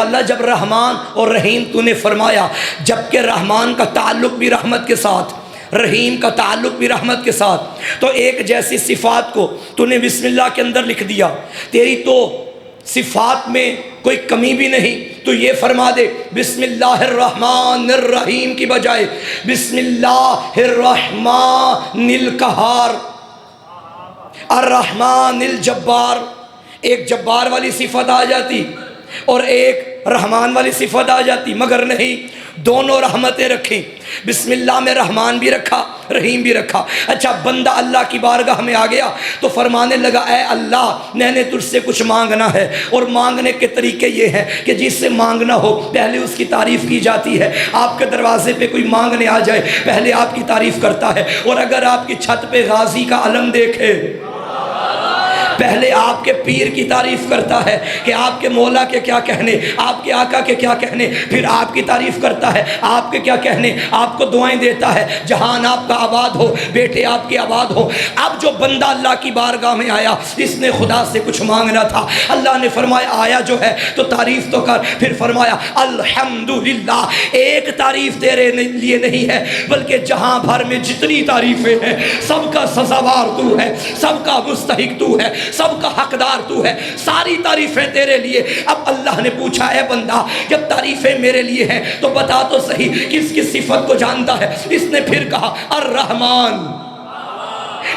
اللہ جب رحمان اور رحیم تو نے فرمایا، جبکہ رحمان کا تعلق بھی رحمت کے ساتھ، رحیم کا تعلق بھی رحمت کے ساتھ، تو ایک جیسی صفات کو تو نے بسم اللہ کے اندر لکھ دیا، تیری تو صفات میں کوئی کمی بھی نہیں، تو یہ فرما دے بسم اللہ الرحمن الرحیم کی بجائے بسم اللہ الرحمن القہار الرحمن الجبار، ایک جبار والی صفت آ جاتی اور ایک رحمان والی صفت آ جاتی، مگر نہیں، دونوں رحمتیں رکھیں، بسم اللہ میں رحمان بھی رکھا، رحیم بھی رکھا۔ اچھا، بندہ اللہ کی بارگاہ میں آ گیا تو فرمانے لگا، اے اللہ میں نے تجھ سے کچھ مانگنا ہے، اور مانگنے کے طریقے یہ ہیں کہ جس سے مانگنا ہو پہلے اس کی تعریف کی جاتی ہے۔ آپ کے دروازے پہ کوئی مانگنے آ جائے پہلے آپ کی تعریف کرتا ہے، اور اگر آپ کی چھت پہ غازی کا علم دیکھے پہلے آپ کے پیر کی تعریف کرتا ہے کہ آپ کے مولا کے کیا کہنے، آپ کے آقا کے کیا کہنے، پھر آپ کی تعریف کرتا ہے، آپ کے کیا کہنے، آپ کو دعائیں دیتا ہے، جہان آپ کا آباد ہو، بیٹے آپ کے آباد ہو۔ اب جو بندہ اللہ کی بارگاہ میں آیا، اس نے خدا سے کچھ مانگنا تھا، اللہ نے فرمایا آیا جو ہے تو تعریف تو کر، پھر فرمایا الحمدللہ، ایک تعریف تیرے لیے نہیں ہے بلکہ جہاں بھر میں جتنی تعریفیں ہیں سب کا سزاوار تو ہے، سب کا مستحق تو ہے، سب کا حقدار تو ہے، ساری تعریفیں تیرے لیے۔ اب اللہ نے پوچھا، اے بندہ جب تعریفیں میرے لیے ہیں تو بتا تو صحیح کس کس صفت کو جانتا ہے؟ اس نے پھر کہا الرحمن،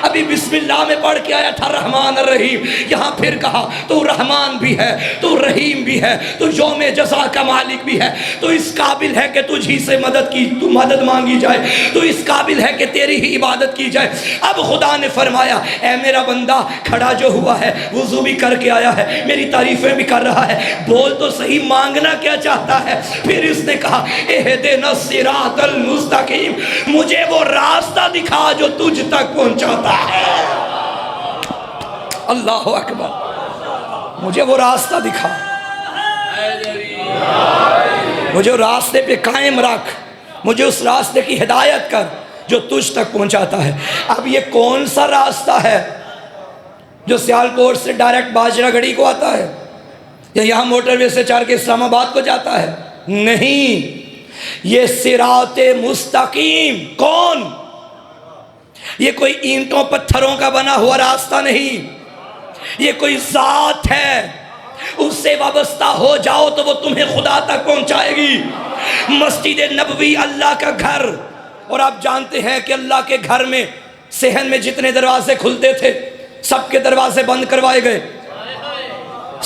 ابھی بسم اللہ میں پڑھ کے آیا تھا رحمان الرحیم، یہاں پھر کہا تو رحمان بھی ہے، تو رحیم بھی ہے، تو یوم جزا کا مالک بھی ہے، تو اس قابل ہے کہ تجھی سے مدد مانگی جائے، تو اس قابل ہے کہ تیری ہی عبادت کی جائے۔ اب خدا نے فرمایا، اے میرا بندہ کھڑا جو ہوا ہے وضو بھی کر کے آیا ہے، میری تعریفیں بھی کر رہا ہے، بول تو صحیح مانگنا کیا چاہتا ہے؟ پھر اس نے کہا اہدنا الصراط المستقیم، مجھے وہ راستہ دکھا جو تجھ تک پہنچاتا ہے۔ اللہ اکبر، مجھے وہ راستہ دکھا، مجھے راستے پہ قائم رکھ، مجھے اس راستے کی ہدایت کر جو تجھ تک پہنچاتا ہے۔ اب یہ کون سا راستہ ہے جو سیالکوٹ سے ڈائریکٹ باجرہ گڑھی کو آتا ہے یا یہاں موٹر وے سے چڑھ کے اسلام آباد کو جاتا ہے؟ نہیں، یہ صراط مستقیم کون؟ یہ کوئی اینٹوں پتھروں کا بنا ہوا راستہ نہیں، یہ کوئی ذات ہے، اس سے وابستہ ہو جاؤ تو وہ تمہیں خدا تک پہنچائے گی۔ مسجد نبوی اللہ کا گھر، اور آپ جانتے ہیں کہ اللہ کے گھر میں صحن میں جتنے دروازے کھلتے تھے سب کے دروازے بند کروائے گئے،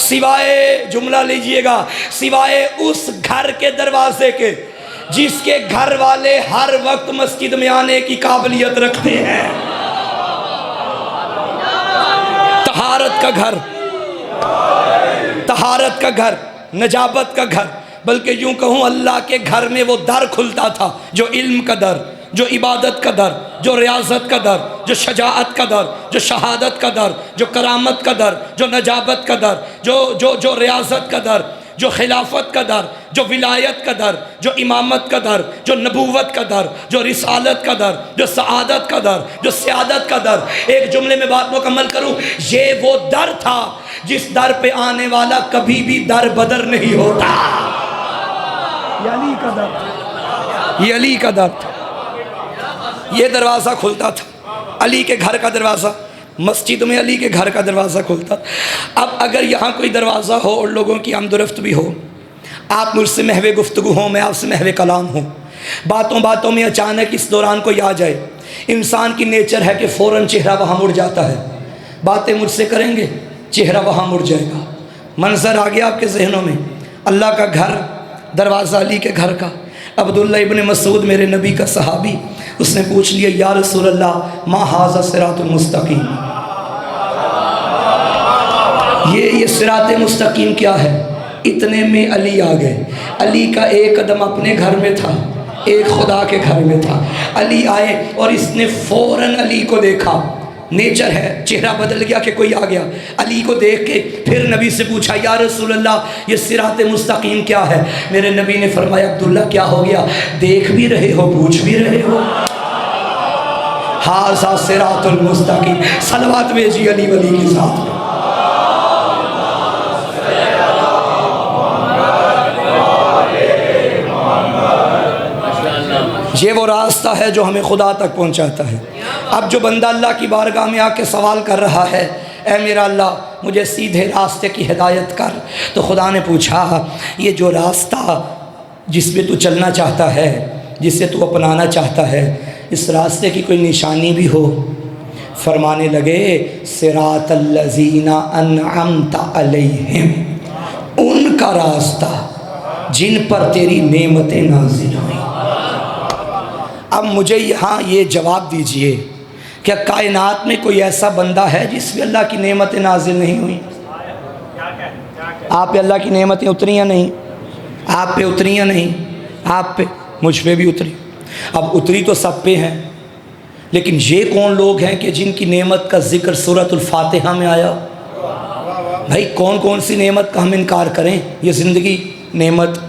سوائے، جملہ لیجئے گا، سوائے اس گھر کے دروازے کے جس کے گھر والے ہر وقت مسجد میں آنے کی قابلیت رکھتے ہیں۔ طہارت کا گھر، طہارت کا گھر، نجابت کا گھر، بلکہ یوں کہوں اللہ کے گھر میں وہ در کھلتا تھا جو علم کا در، جو عبادت کا در، جو ریاضت کا در، جو شجاعت کا در، جو شہادت کا در، جو کرامت کا در، جو نجابت کا در، جو ریاضت کا در، جو خلافت کا در، جو ولایت کا در، جو امامت کا در، جو نبوت کا در، جو رسالت کا در، جو سعادت کا در، جو سیادت کا در۔ ایک جملے میں بات مکمل کروں، یہ وہ در تھا جس در پہ آنے والا کبھی بھی در بدر نہیں ہوتا۔ یہ علی کا در تھا، یہ علی کا در تھا، یہ دروازہ کھلتا تھا، علی کے گھر کا دروازہ، مسجد میں علی کے گھر کا دروازہ کھلتا۔ اب اگر یہاں کوئی دروازہ ہو اور لوگوں کی آمد و رفت بھی ہو، آپ مجھ سے محو گفتگو ہوں، میں آپ سے محو کلام ہوں، باتوں باتوں میں اچانک اس دوران کوئی آ جائے، انسان کی نیچر ہے کہ فوراً چہرہ وہاں مڑ جاتا ہے، باتیں مجھ سے کریں گے چہرہ وہاں مڑ جائے گا۔ منظر آ گیا آپ کے ذہنوں میں، اللہ کا گھر، دروازہ علی کے گھر کا۔ عبداللہ ابن مسعود میرے نبی کا صحابی، اس نے پوچھ لیا یا رسول اللہ ما ھذا صراط المستقیم، یہ صراط مستقیم کیا ہے؟ اتنے میں علی آ گئے۔ علی کا ایک قدم اپنے گھر میں تھا، ایک خدا کے گھر میں تھا۔ علی آئے اور اس نے فوراً علی کو دیکھا، نیچر ہے، چہرہ بدل گیا کہ کوئی آ گیا۔ علی کو دیکھ کے پھر نبی سے پوچھا یا رسول اللہ یہ صراط مستقیم کیا ہے؟ میرے نبی نے فرمایا عبداللہ کیا ہو گیا؟ دیکھ بھی رہے ہو، پوچھ بھی رہے ہو؟ ھذا صراط المستقیم۔ صلوات بھیجی علی ولی کے ساتھ۔ یہ وہ راستہ ہے جو ہمیں خدا تک پہنچاتا ہے۔ اب جو بندہ اللہ کی بارگاہ میں آ کے سوال کر رہا ہے، اے میرا اللہ مجھے سیدھے راستے کی ہدایت کر، تو خدا نے پوچھا یہ جو راستہ جس پہ تو چلنا چاہتا ہے، جسے تو اپنانا چاہتا ہے، اس راستے کی کوئی نشانی بھی ہو؟ فرمانے لگے صراط الذین انعمت علیہم، ان کا راستہ جن پر تیری نعمتیں نازل ہوئیں۔ اب مجھے یہاں یہ جواب دیجئے، کیا کائنات میں کوئی ایسا بندہ ہے جس پہ اللہ کی نعمتیں نازل نہیں ہوئیں؟ آپ پہ اللہ کی نعمتیں اتری یا نہیں؟ آپ پہ اتری یا نہیں؟ آپ پہ، مجھ پہ بھی اتری۔ اب اتری تو سب پہ ہیں، لیکن یہ کون لوگ ہیں کہ جن کی نعمت کا ذکر سورۃ الفاتحہ میں آیا؟ بھائی کون کون سی نعمت کا ہم انکار کریں؟ یہ زندگی نعمت،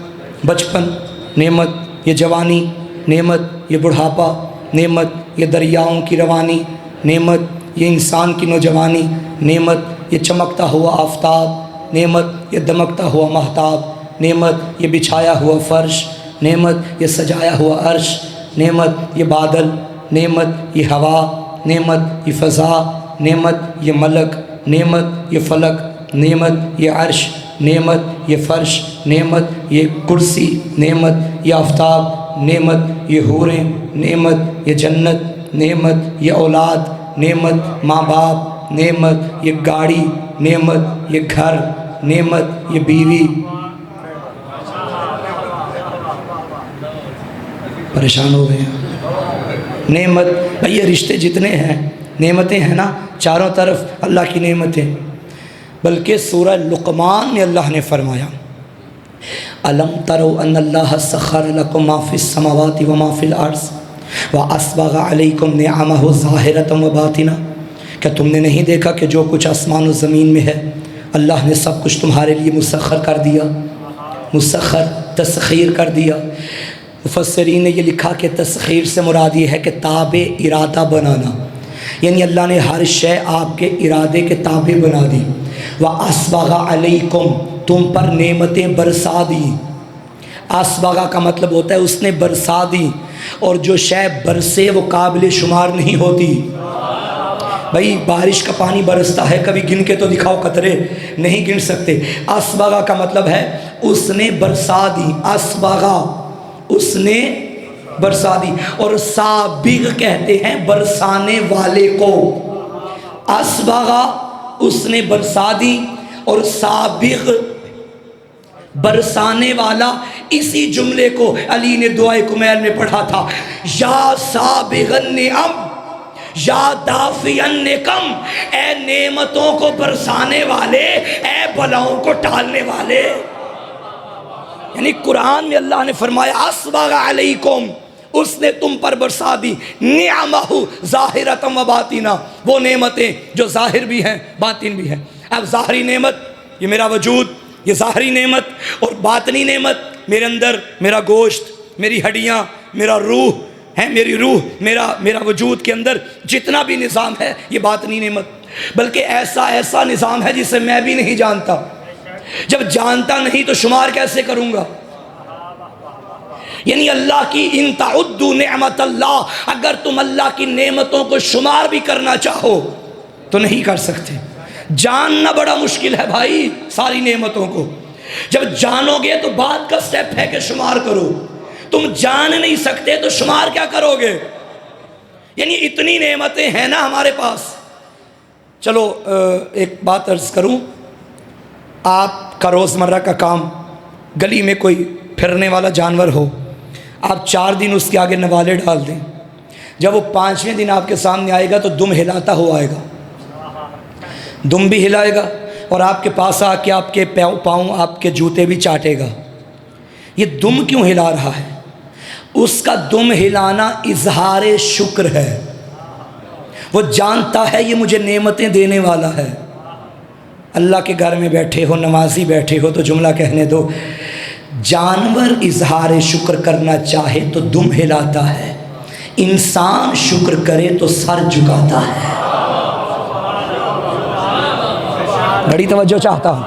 بچپن نعمت، یہ جوانی نعمت، یہ بڑھاپا نعمت، یہ دریاؤں کی روانی نعمت، یہ انسان کی نوجوانی نعمت، یہ چمکتا ہوا آفتاب نعمت، یہ دمکتا ہوا مہتاب نعمت، یہ بچھایا ہوا فرش نعمت، یہ سجایا ہوا عرش نعمت، یہ بادل نعمت، یہ ہوا نعمت، یہ فضا نعمت، یہ ملک نعمت، یہ فلک نعمت، یہ عرش نعمت، یہ فرش نعمت، یہ کرسی نعمت، یہ آفتاب نعمت، یہ حوریں نعمت، یہ جنت نعمت، یہ اولاد نعمت، ماں باپ نعمت، یہ گاڑی نعمت، یہ گھر نعمت، یہ بیوی۔ پریشان ہو گئے ہیں؟ نعمت بھائی، یہ رشتے جتنے ہیں نعمتیں ہیں نا، چاروں طرف اللہ کی نعمتیں۔ بلکہ سورہ لقمان میں اللہ نے فرمایا الم تروا ان اللہ سخر لکم ما فی السماوات و ما فی الارض واسبغ علیکم نعمہ ظاہرۃ و باطنہ، کیا تم نے نہیں دیکھا کہ جو کچھ آسمان و زمین میں ہے اللہ نے سب کچھ تمہارے لیے مسخر کر دیا، مسخر تسخیر کر دیا۔ مفسرین نے یہ لکھا کہ تسخیر سے مراد یہ ہے کہ تابع ارادہ بنانا، یعنی اللہ نے ہر شے آپ کے ارادے کے تابع بنا دی۔ وَأَسْبَغَ عَلَيْكُمْ، تم پر نعمتیں برسا دی۔ اسبغا کا مطلب ہوتا ہے اس نے برسا دی، اور جو شے برسے وہ قابل شمار نہیں ہوتی۔ بھائی بارش کا پانی برستا ہے، کبھی گن کے تو دکھاؤ قطرے، نہیں گن سکتے۔ اسبغا کا مطلب ہے اس نے برسا دی، اسبغا اس نے برسا دی، اور سابغ کہتے ہیں برسانے والے کو۔ اسبغا اس نے برسا دی، اور سابغ برسانے والا۔ اسی جملے کو علی نے دعائے کمیل میں پڑھا تھا، یا سابغ النعم یا دافع النقم، اے نعمتوں کو برسانے والے، اے بلاؤں کو ٹالنے والے۔ یعنی قرآن میں اللہ نے فرمایا اسبغ علیکم، اس نے تم پر برسا دی، نعمہ ظاہرۃ و باطنہ، وہ نعمتیں جو ظاہر بھی ہیں باطن بھی ہیں۔ اب ظاہری نعمت یہ میرا وجود، یہ ظاہری نعمت، اور باطنی نعمت میرے اندر میرا گوشت، میری ہڈیاں، میرا روح ہے، میری روح، میرا وجود کے اندر جتنا بھی نظام ہے یہ باطنی نعمت۔ بلکہ ایسا نظام ہے جسے میں بھی نہیں جانتا، جب جانتا نہیں تو شمار کیسے کروں گا؟ یعنی اللہ کی ان تعدوا نعمت اللہ، اگر تم اللہ کی نعمتوں کو شمار بھی کرنا چاہو تو نہیں کر سکتے۔ جاننا بڑا مشکل ہے بھائی ساری نعمتوں کو، جب جانو گے تو بعد کا سٹیپ ہے کہ شمار کرو۔ تم جان نہیں سکتے تو شمار کیا کرو گے؟ یعنی اتنی نعمتیں ہیں نا ہمارے پاس۔ چلو ایک بات عرض کروں، آپ کا روزمرہ کا کام، گلی میں کوئی پھرنے والا جانور ہو، آپ 4 دن اس کے آگے نوالے ڈال دیں، جب وہ 5ویں دن آپ کے سامنے آئے گا تو دم ہلاتا ہوا آئے گا، دم بھی ہلائے گا، اور آپ کے پاس آ کے آپ کے پاؤں آپ کے جوتے بھی چاٹے گا۔ یہ دم کیوں ہلا رہا ہے؟ اس کا دم ہلانا اظہار شکر ہے، وہ جانتا ہے یہ مجھے نعمتیں دینے والا ہے۔ اللہ کے گھر میں بیٹھے ہو، نمازی بیٹھے ہو تو جملہ کہنے دو، جانور اظہار شکر کرنا چاہے تو دم ہلاتا ہے، انسان شکر کرے تو سر جھکاتا ہے۔ بڑی توجہ چاہتا ہوں۔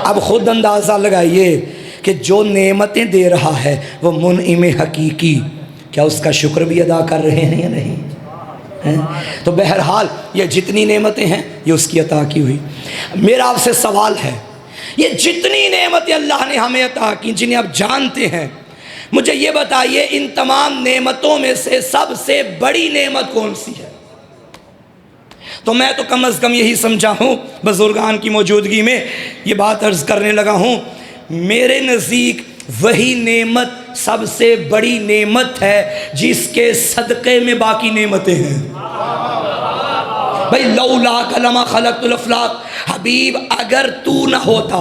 اب خود اندازہ لگائیے کہ جو نعمتیں دے رہا ہے وہ منعم حقیقی، کیا اس کا شکر بھی ادا کر رہے ہیں یا نہیں ہیں؟ تو بہرحال یہ جتنی نعمتیں ہیں یہ اس کی عطا کی ہوئی. میرا آپ سے سوال ہے، یہ جتنی نعمتیں اللہ نے ہمیں عطا کی جنہیں آپ جانتے ہیں، مجھے یہ بتائیے ان تمام نعمتوں میں سے سب سے بڑی نعمت کون سی ہے؟ تو میں تو کم از کم یہی سمجھا ہوں، بزرگان کی موجودگی میں یہ بات عرض کرنے لگا ہوں، میرے نزدیک وہی نعمت سب سے بڑی نعمت ہے جس کے صدقے میں باقی نعمتیں ہیں. بھئی لولا کلمہ خلقت الافلاق، حبیب اگر تو نہ ہوتا